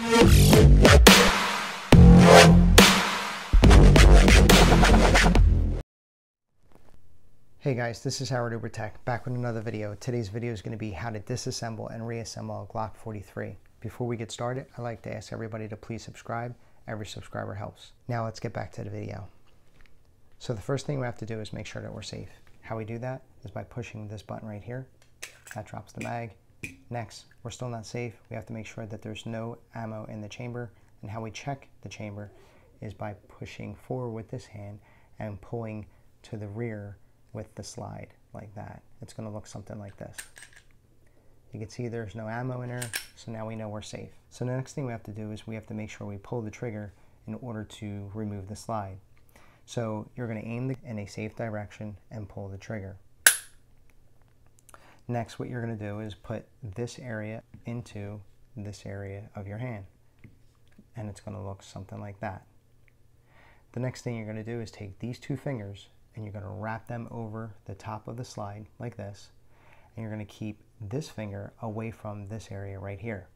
Hey guys, this is UBR Tech, back with another video. Today's video is going to be how to disassemble and reassemble a Glock 43. Before we get started, I'd like to ask everybody to please subscribe. Every subscriber helps. Now let's get back to the video. So the first thing we have to do is make sure that we're safe. How we do that is by pushing this button right here. That drops the mag. Next, we're still not safe. We have to make sure that there's no ammo in the chamber. And how we check the chamber is by pushing forward with this hand and pulling to the rear with the slide like that. It's going to look something like this. You can see there's no ammo in there, so now we know we're safe. So the next thing we have to do is we have to make sure we pull the trigger in order to remove the slide. So you're going to aim in a safe direction and pull the trigger. Next, what you're going to do is put this area into this area of your hand, and it's going to look something like that. The next thing you're going to do is take these two fingers and you're going to wrap them over the top of the slide like this, and you're going to keep this finger away from this area right here.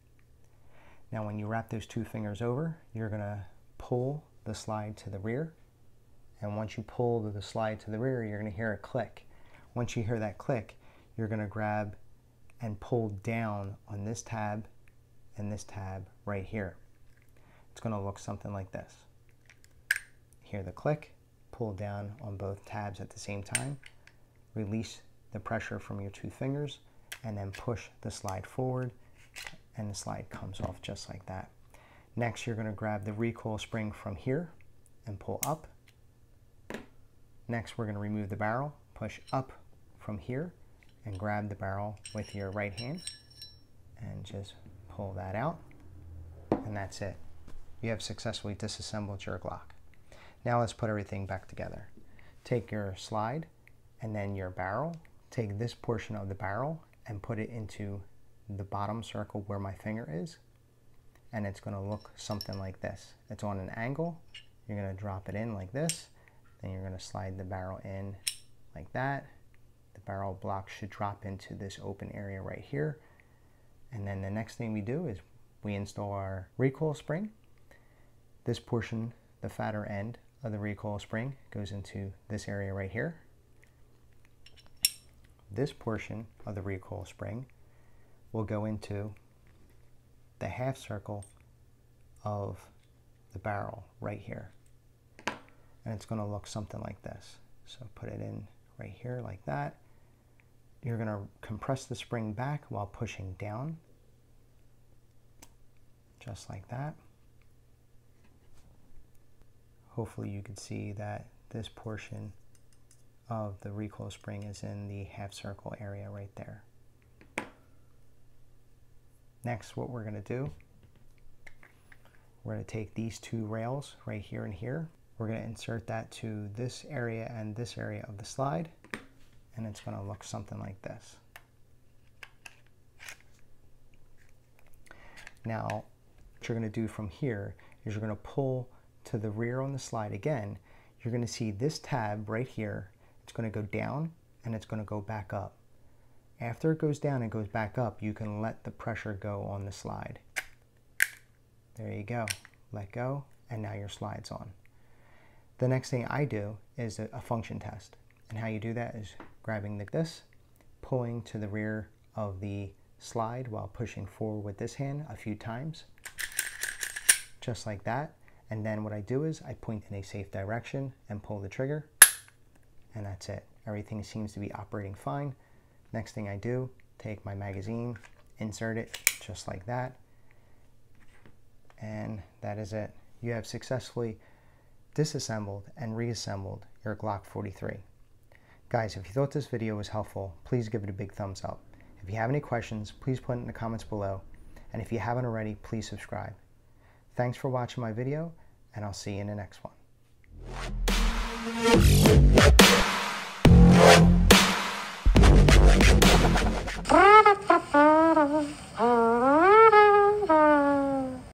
Now when you wrap those two fingers over, you're going to pull the slide to the rear, and once you pull the slide to the rear, you're going to hear a click. Once you hear that click, you're going to grab and pull down on this tab and this tab right here. It's going to look something like this. Hear the click, pull down on both tabs at the same time, release the pressure from your two fingers, and then push the slide forward, and the slide comes off just like that. Next, you're going to grab the recoil spring from here and pull up. Next, we're going to remove the barrel, push up from here, and grab the barrel with your right hand, and just pull that out, and that's it. You have successfully disassembled your Glock. Now let's put everything back together. Take your slide and then your barrel. Take this portion of the barrel and put it into the bottom circle where my finger is, and it's going to look something like this. It's on an angle. You're going to drop it in like this, then you're going to slide the barrel in like that. The barrel block should drop into this open area right here, and then the next thing we do is we install our recoil spring. This portion, the fatter end of the recoil spring, goes into this area right here. This portion of the recoil spring will go into the half circle of the barrel right here, and it's going to look something like this. So put it in right here like that. You're going to compress the spring back while pushing down, just like that. Hopefully you can see that this portion of the recoil spring is in the half circle area right there. Next, what we're going to do, we're going to take these two rails right here and here. We're going to insert that to this area and this area of the slide, and it's going to look something like this. Now, what you're going to do from here is you're going to pull to the rear on the slide again. You're going to see this tab right here. It's going to go down and it's going to go back up. After it goes down and goes back up, you can let the pressure go on the slide. There you go. Let go, and now your slide's on. The next thing I do is a function test. And how you do that is grabbing this, pulling to the rear of the slide while pushing forward with this hand a few times, just like that. And then what I do is I point in a safe direction and pull the trigger, and that's it. Everything seems to be operating fine. Next thing I do, take my magazine, insert it just like that, and that is it. You have successfully disassembled and reassembled your Glock 43. Guys, if you thought this video was helpful, please give it a big thumbs up. If you have any questions, please put it in the comments below, and if you haven't already, please subscribe. Thanks for watching my video, and I'll see you in the next one.